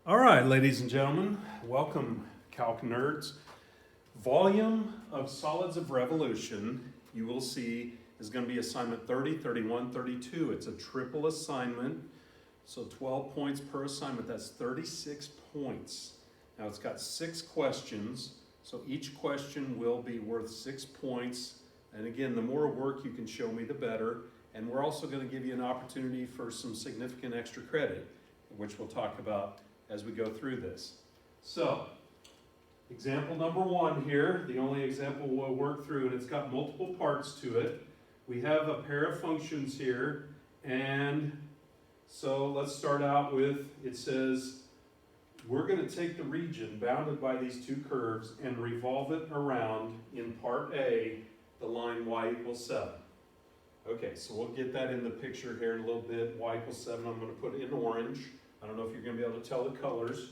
All right, ladies and gentlemen, welcome, Calc Nerds. Volume of solids of revolution, you will see, is going to be assignment 30, 31, 32. It's a triple assignment, so 12 points per assignment. That's 36 points. Now it's got 6 questions, so each question will be worth 6 points. And again, the more work you can show me, the better. And we're also going to give you an opportunity for some significant extra credit, which we'll talk about as we go through this. So, example number 1 here, the only example we'll work through, and it's got multiple parts to it. We have a pair of functions here, and so let's start out with, it says, we're going to take the region bounded by these two curves and revolve it around, in part A, the line y equals 7. Okay, so we'll get that in the picture here in a little bit. Y equals 7, I'm going to put it in orange. I don't know if you're going to be able to tell the colors.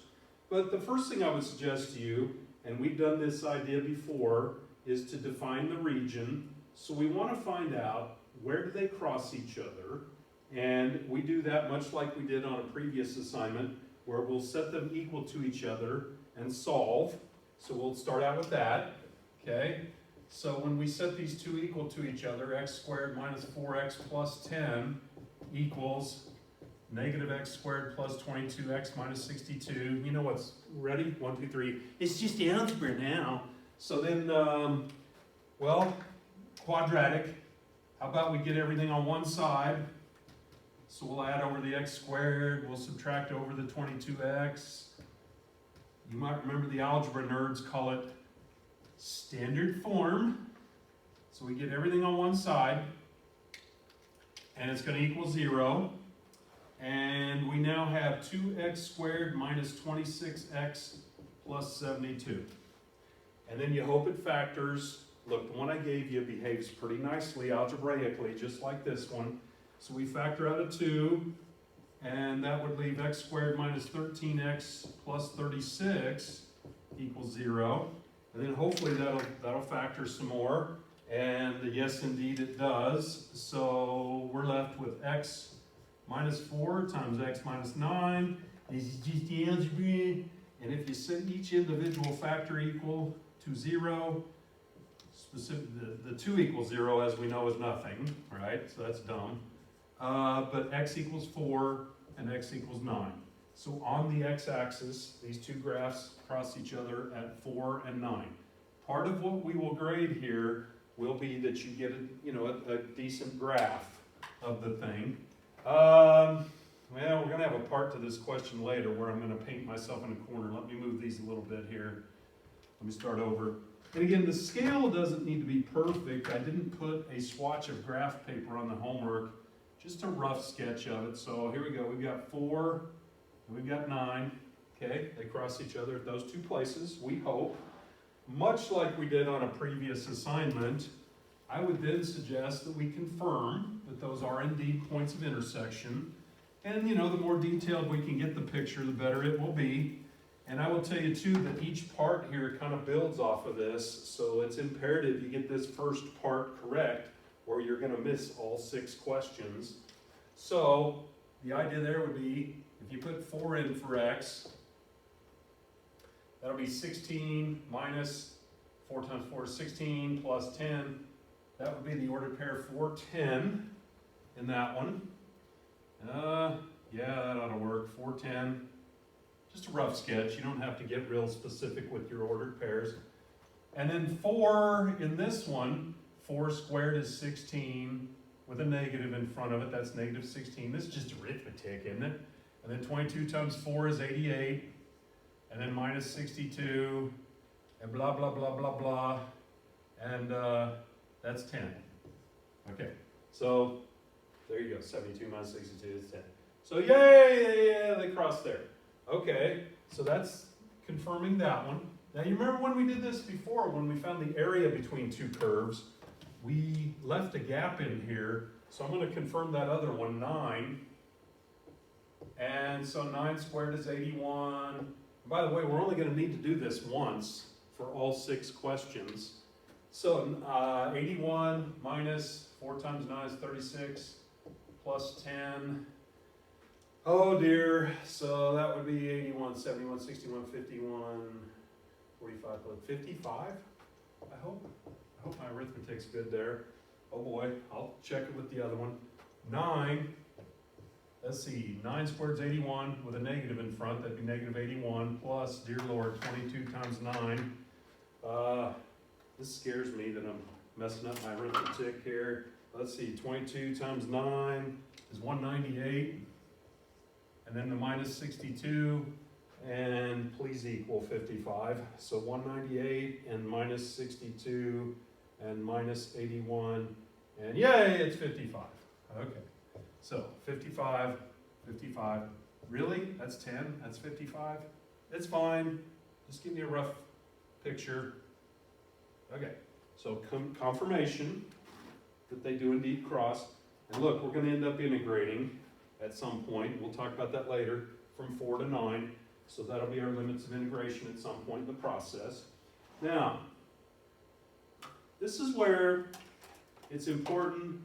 But the first thing I would suggest to you, and we've done this idea before, is to define the region. So we want to find out where do they cross each other. And we do that much like we did on a previous assignment, where we'll set them equal to each other and solve. So we'll start out with that. Okay? So when we set these two equal to each other, x squared minus 4x plus 10 equals negative x squared plus 22x minus 62. You know what's ready? 1, 2, 3. It's just algebra now. So then, well, quadratic. How about we get everything on one side? So we'll add over the x squared. We'll subtract over the 22x. You might remember the algebra nerds call it standard form. So we get everything on one side. And it's going to equal 0. And we now have 2x squared minus 26x plus 72. And then you hope it factors. Look, the one I gave you behaves pretty nicely algebraically, just like this one. So we factor out a 2, and that would leave x squared minus 13x plus 36 equals 0. And then hopefully that'll factor some more. And yes, indeed it does. So we're left with x minus 4 times x minus 9. This is just algebra. And if you set each individual factor equal to 0, the 2 equals 0, as we know, is nothing, right? So that's dumb. But x equals 4 and x equals 9. So on the x-axis, these two graphs cross each other at 4 and 9. Part of what we will grade here will be that you get a decent graph of the thing. Well, we're going to have a part to this question later where I'm going to paint myself in a corner. Let me move these a little bit here. Let me start over. And again, the scale doesn't need to be perfect. I didn't put a swatch of graph paper on the homework, just a rough sketch of it. So here we go. We've got 4 and we've got 9. Okay, they cross each other at those two places, we hope. Much like we did on a previous assignment, I would then suggest that we confirm that those are indeed points of intersection. And the more detailed we can get the picture, the better it will be. And I will tell you too that each part here kind of builds off of this, so it's imperative you get this first part correct, or you're going to miss all 6 questions. So the idea there would be, if you put 4 in for x, that'll be 16 minus 4 times 4 is 16 plus 10. That would be the ordered pair 410 in that one. Yeah, that ought to work. 410. Just a rough sketch. You don't have to get real specific with your ordered pairs. And then 4 in this one, 4 squared is 16 with a negative in front of it. That's negative 16. This is just arithmetic, isn't it? And then 22 times 4 is 88. And then minus 62. And blah, blah, blah, blah, blah. And that's 10. Okay, so there you go. 72 minus 62 is 10. So yay, they crossed there. Okay, so that's confirming that one. Now you remember when we did this before, when we found the area between two curves, we left a gap in here. So I'm going to confirm that other one, 9. And so 9 squared is 81. And by the way, we're only going to need to do this once for all 6 questions. So 81 minus 4 times 9 is 36, plus 10 Oh dear, so that would be 81, 71, 61, 51, 45 plus 55, I hope. I hope my arithmetic's good there. Oh boy, I'll check it with the other one. 9, let's see, 9 squared is 81 with a negative in front, that'd be negative 81 plus, dear Lord, 22 times 9. This scares me that I'm messing up my arithmetic here. Let's see, 22 times 9 is 198. And then the minus 62, and please equal 55. So 198 and minus 62 and minus 81, and yay, it's 55. Okay, so 55, 55. Really? That's 10? That's 55? It's fine. Just give me a rough picture. Okay, so confirmation that they do indeed cross. And look, we're going to end up integrating at some point. We'll talk about that later, from 4 to 9. So that'll be our limits of integration at some point in the process. Now, this is where it's important,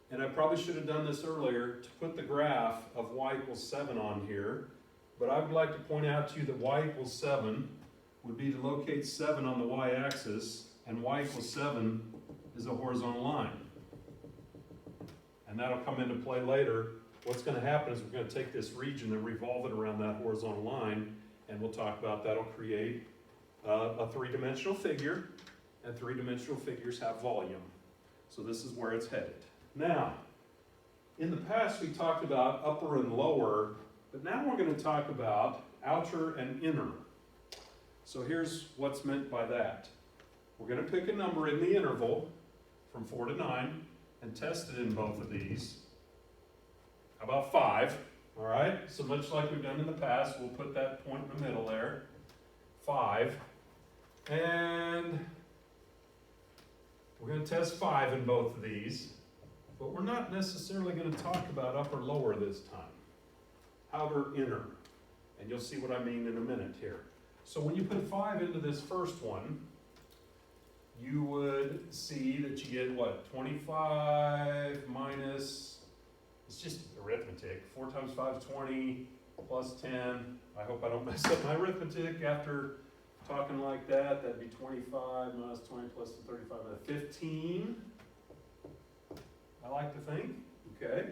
and I probably should have done this earlier, to put the graph of y equals 7 on here. But I would like to point out to you that y equals 7 would be to locate 7 on the y-axis, and y equals 7 is a horizontal line. And that'll come into play later. What's going to happen is we're going to take this region and revolve it around that horizontal line, and we'll talk about that'll create a three-dimensional figure, and three-dimensional figures have volume. So this is where it's headed. Now, in the past we talked about upper and lower, but now we're going to talk about outer and inner. So here's what's meant by that. We're going to pick a number in the interval from 4 to 9 and test it in both of these. How about 5? All right, so much like we've done in the past, we'll put that point in the middle there. 5. And we're going to test 5 in both of these, but we're not necessarily going to talk about upper lower this time. Outer, inner. And you'll see what I mean in a minute here. So when you put 5 into this first one, you would see that you get what? 25 minus, it's just arithmetic. 4 times 5 is 20, plus 10. I hope I don't mess up my arithmetic after talking like that. That'd be 25 minus 20 plus 35, 15. I like to think, okay.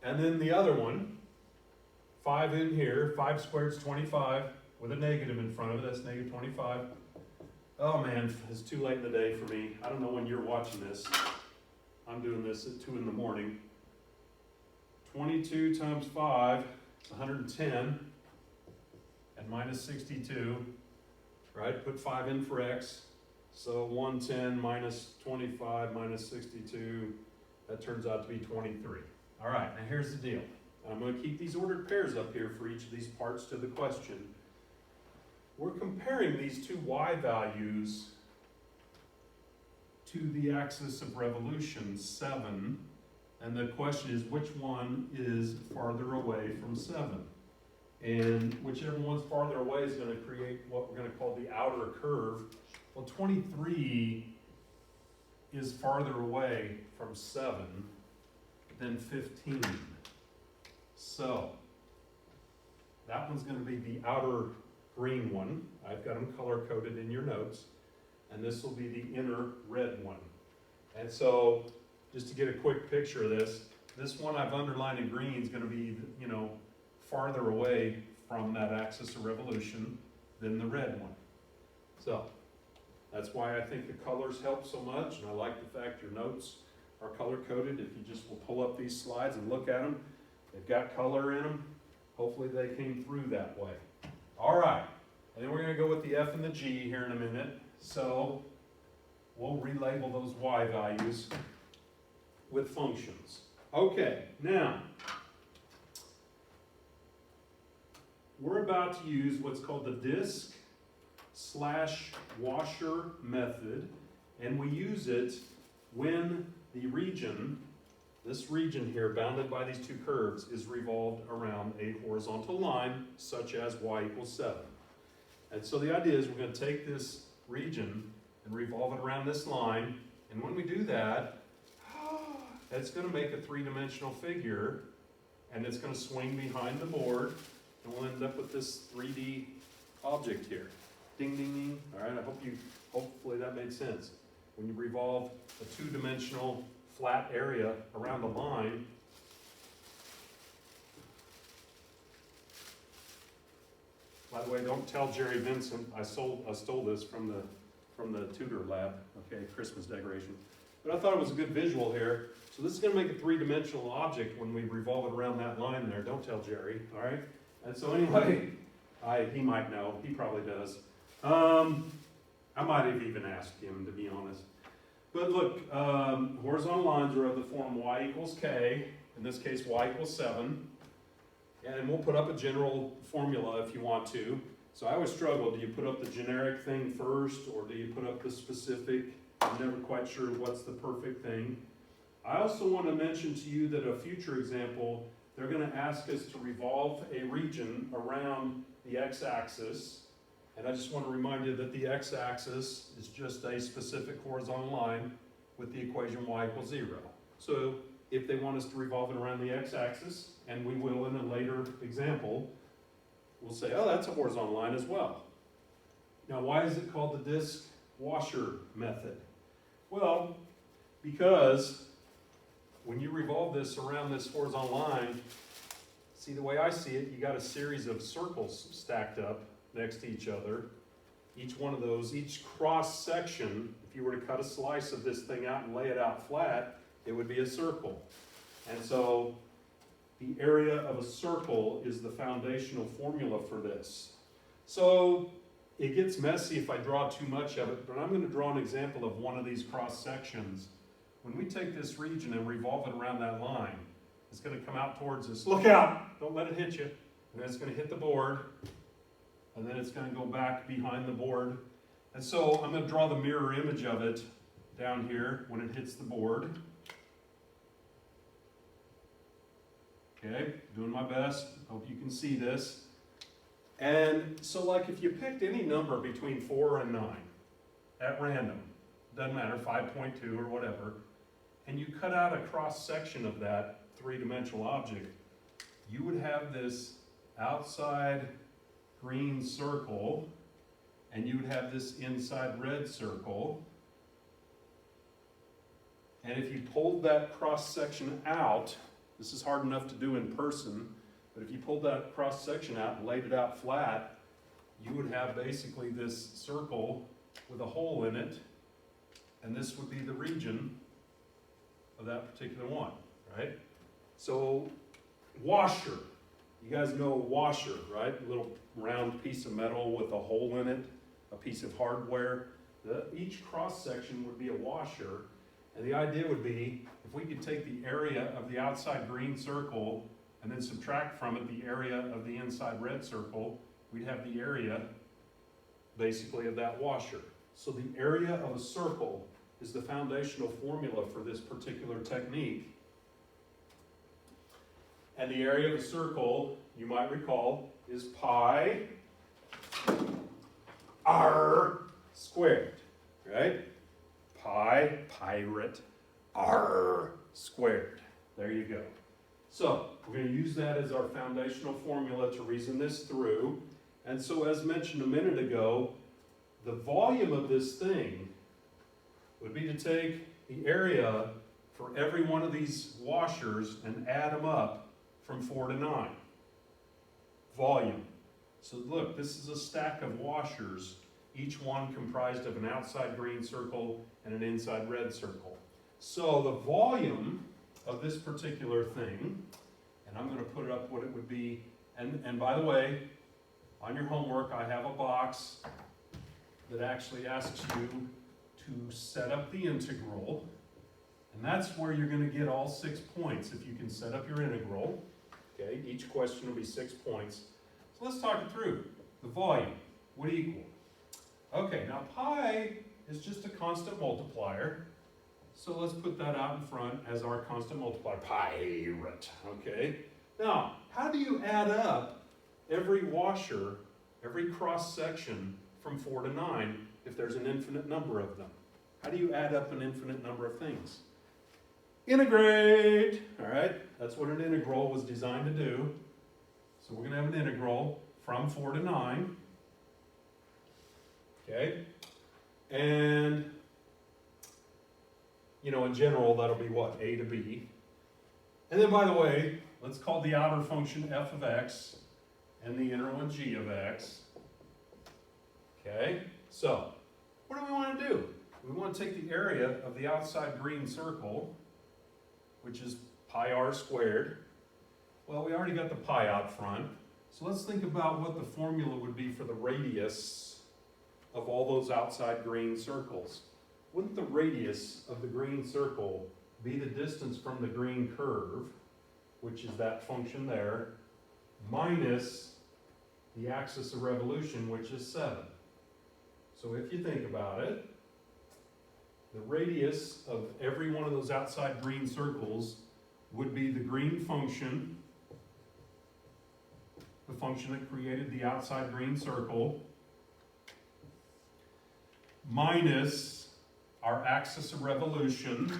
And then the other one, 5 in here, 5 squared is 25 with a negative in front of it, that's negative 25. Oh man, it's too late in the day for me. I don't know when you're watching this. I'm doing this at 2 in the morning. 22 times 5 is 110, and minus 62, right? Put 5 in for x. So 110 minus 25 minus 62, that turns out to be 23. All right, now here's the deal. I'm going to keep these ordered pairs up here for each of these parts to the question. We're comparing these two y values to the axis of revolution, 7, and the question is which one is farther away from 7? And whichever one's farther away is going to create what we're going to call the outer curve. Well, 23 is farther away from 7 than 15. So, that one's going to be the outer green one. I've got them color-coded in your notes. And this will be the inner red one. And so, just to get a quick picture of this, this one I've underlined in green is going to be, you know, farther away from that axis of revolution than the red one. So, that's why I think the colors help so much, and I like the fact your notes are color-coded. If you just will pull up these slides and look at them, they've got color in them. Hopefully they came through that way. All right, and then we're going to go with the F and the G here in a minute. So we'll relabel those y values with functions. Okay, now we're about to use what's called the disk/washer method, and we use it when the region, this region here, bounded by these two curves, is revolved around a horizontal line, such as y equals 7. And so the idea is we're going to take this region and revolve it around this line, and when we do that, it's going to make a three-dimensional figure and it's going to swing behind the board, and we'll end up with this 3D object here. Ding, ding, ding. All right, hopefully that made sense. When you revolve a two-dimensional flat area around a line, by the way, don't tell Jerry Vincent, I stole this from the tutor lab, okay, Christmas decoration. But I thought it was a good visual here. So this is going to make a three-dimensional object when we revolve it around that line there. Don't tell Jerry, all right? And so anyway, he might know. He probably does. I might have even asked him, to be honest. But look, horizontal lines are of the form y equals k. In this case, y equals 7. And we'll put up a general formula if you want to. So I always struggle. Do you put up the generic thing first, or do you put up the specific? I'm never quite sure what's the perfect thing. I also want to mention to you that a future example, they're going to ask us to revolve a region around the x-axis. And I just want to remind you that the x-axis is just a specific horizontal line with the equation y equals 0. So if they want us to revolve it around the x-axis, and we will in a later example, we'll say, oh, that's a horizontal line as well. Now, why is it called the disk washer method? Well, because when you revolve this around this horizontal line, see, the way I see it, you got a series of circles stacked up next to each other. Each one of those, each cross section, if you were to cut a slice of this thing out and lay it out flat, it would be a circle. And so the area of a circle is the foundational formula for this. So it gets messy if I draw too much of it, but I'm going to draw an example of one of these cross sections. When we take this region and revolve it around that line, it's going to come out towards us. Look out! Don't let it hit you. And then it's going to hit the board, and then it's going to go back behind the board. And so I'm going to draw the mirror image of it down here when it hits the board. Okay, doing my best. Hope you can see this. And so like if you picked any number between 4 and 9 at random, doesn't matter, 5.2 or whatever, and you cut out a cross section of that three-dimensional object, you would have this outside green circle, and you would have this inside red circle. And if you pulled that cross section out, this is hard enough to do in person, but if you pulled that cross section out and laid it out flat, you would have basically this circle with a hole in it, and this would be the region of that particular one, right? So, washer. You guys know a washer, right? A little round piece of metal with a hole in it, a piece of hardware. Each cross section would be a washer, and the idea would be if we could take the area of the outside green circle and then subtract from it the area of the inside red circle, we'd have the area, basically, of that washer. So the area of a circle is the foundational formula for this particular technique. And the area of a circle, you might recall, is pi r squared, right? Pi, pirate, r squared. There you go. So we're going to use that as our foundational formula to reason this through. And so as mentioned a minute ago, the volume of this thing would be to take the area for every one of these washers and add them up from 4 to 9. Volume. So look, this is a stack of washers, each one comprised of an outside green circle and an inside red circle. So the volume of this particular thing, and I'm going to put up what it would be, and by the way, on your homework I have a box that actually asks you to set up the integral, and that's where you're going to get all 6 points if you can set up your integral. Okay, each question will be 6 points. So let's talk it through. The volume would equal. Okay, now pi is just a constant multiplier. So let's put that out in front as our constant multiplier. Pirate. Okay. Now, how do you add up every washer, every cross section from 4 to 9 if there's an infinite number of them? How do you add up an infinite number of things? integrate. All right, that's what an integral was designed to do. So we're going to have an integral from 4 to 9. Okay, and in general, that'll be what? A to B. And then, by the way, let's call the outer function f of x and the inner one g of x. Okay, so what do we want to do? We want to take the area of the outside green circle, which is pi r squared. Well, we already got the pi out front. So let's think about what the formula would be for the radius of all those outside green circles. Wouldn't the radius of the green circle be the distance from the green curve, which is that function there, minus the axis of revolution, which is 7? So if you think about it, the radius of every one of those outside green circles would be the green function, the function that created the outside green circle, minus our axis of revolution,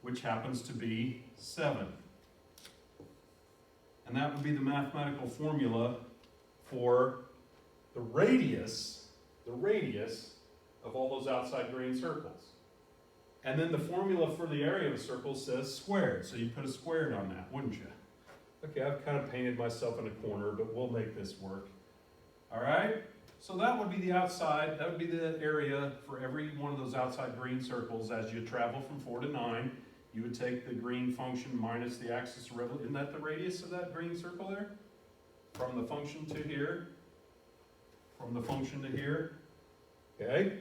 which happens to be 7. And that would be the mathematical formula for the radius of all those outside green circles. And then the formula for the area of a circle says squared, so you put a squared on that, wouldn't you? Okay, I've kind of painted myself in a corner, but we'll make this work. All right? So that would be the outside, that would be the area for every one of those outside green circles as you travel from 4 to 9. You would take the green function minus the axis of revolution. Isn't that the radius of that green circle there? From the function to here. From the function to here. Okay?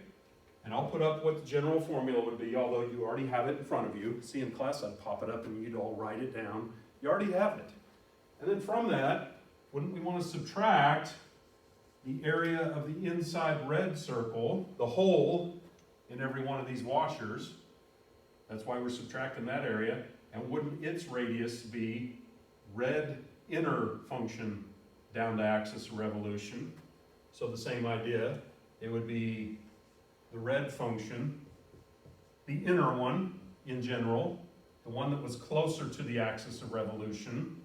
And I'll put up what the general formula would be, although you already have it in front of you. See, in class I'd pop it up and you'd all write it down. You already have it. And then from that, wouldn't we want to subtract the area of the inside red circle, the hole in every one of these washers? That's why we're subtracting that area. And wouldn't its radius be red inner function down to axis of revolution? So the same idea. It would be the red function, the inner one in general, the one that was closer to the axis of revolution,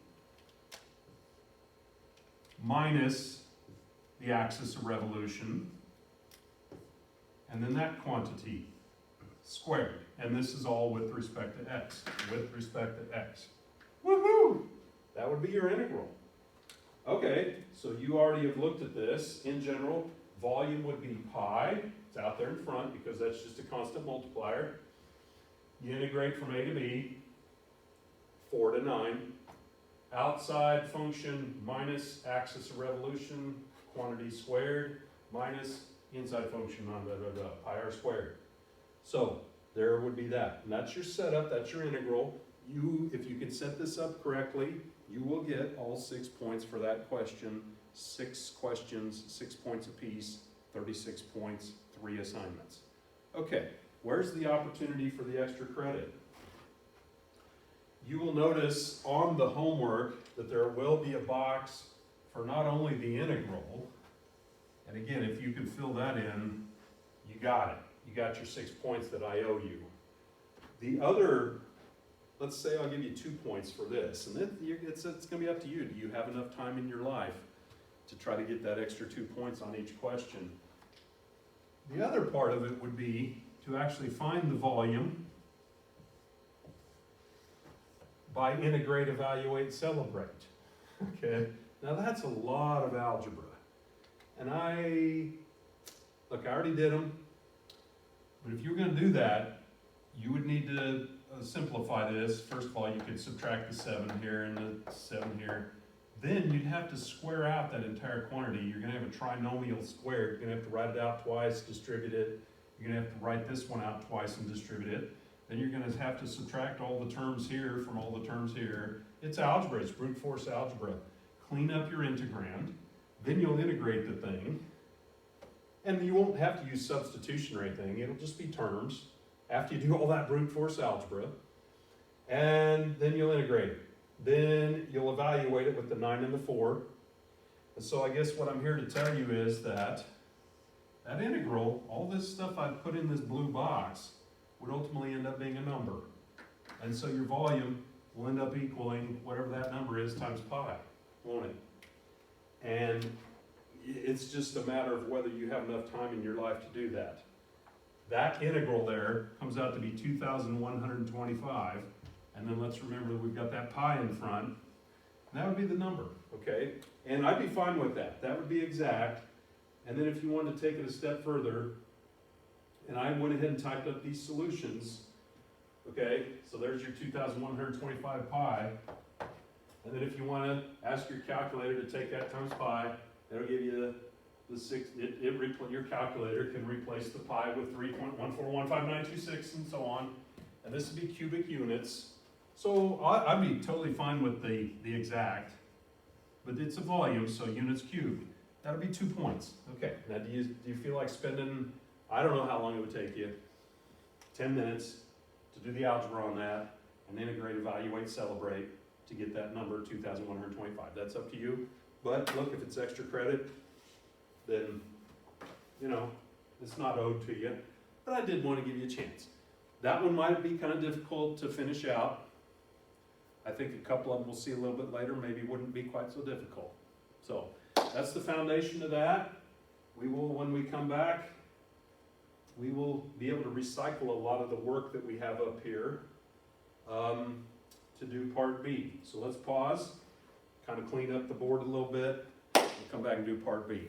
minus the axis of revolution, and then that quantity squared. And this is all with respect to x. With respect to x. Woohoo! That would be your integral. Okay, so you already have looked at this. In general, volume would be pi. It's out there in front because that's just a constant multiplier. You integrate from a to b, 4 to 9. Outside function minus axis of revolution, quantity squared, minus inside function on pi r squared. So there would be that. And that's your setup, that's your integral. If you can set this up correctly, you will get all 6 points for that question. 6 questions, 6 points apiece, 36 points, 3 assignments. Okay, where's the opportunity for the extra credit? You will notice on the homework that there will be a box for not only the integral, and again, if you can fill that in, you got it. You got your 6 points that I owe you. The other, let's say I'll give you 2 points for this, and then it's going to be up to you. Do you have enough time in your life to try to get that extra 2 points on each question? The other part of it would be to actually find the volume by integrate, evaluate, celebrate. Okay, now that's a lot of algebra. And I already did them, but if you're going to do that, you would need to simplify this. First of all, you could subtract the 7 here and the 7 here. Then you'd have to square out that entire quantity. You're going to have a trinomial squared. You're going to have to write it out twice, distribute it. You're going to have to write this one out twice and distribute it. Then you're going to have to subtract all the terms here from all the terms here. It's algebra. It's brute force algebra. Clean up your integrand. Then you'll integrate the thing. And you won't have to use substitution or anything. It'll just be terms after you do all that brute force algebra. And then you'll integrate it. Then you'll evaluate it with the 9 and the 4. And so I guess what I'm here to tell you is that that integral, all this stuff I've put in this blue box, would ultimately end up being a number. And so your volume will end up equaling whatever that number is times pi, won't it? And it's just a matter of whether you have enough time in your life to do that. That integral there comes out to be 2,125, and then let's remember that we've got that pi in front, and that would be the number, okay? And I'd be fine with that. That would be exact. And then if you wanted to take it a step further, and I went ahead and typed up these solutions, okay? So there's your 2,125 pi. And then if you want to ask your calculator to take that times pi, that'll give you the six, your calculator can replace the pi with 3.1415926 and so on. And this would be cubic units. So I'd be totally fine with the exact, but it's a volume, so units cubed. That'll be 2 points. Okay, now do you feel like spending, I don't know how long it would take you, 10 minutes to do the algebra on that, and integrate, evaluate, celebrate to get that number 2,125. That's up to you. But look, if it's extra credit, then, you know, it's not owed to you. But I did want to give you a chance. That one might be kind of difficult to finish out. I think a couple of them we'll see a little bit later maybe wouldn't be quite so difficult. So that's the foundation of that. We will, when we come back, we will be able to recycle a lot of the work that we have up here to do part B. So let's pause, kind of clean up the board a little bit, and come back and do part B.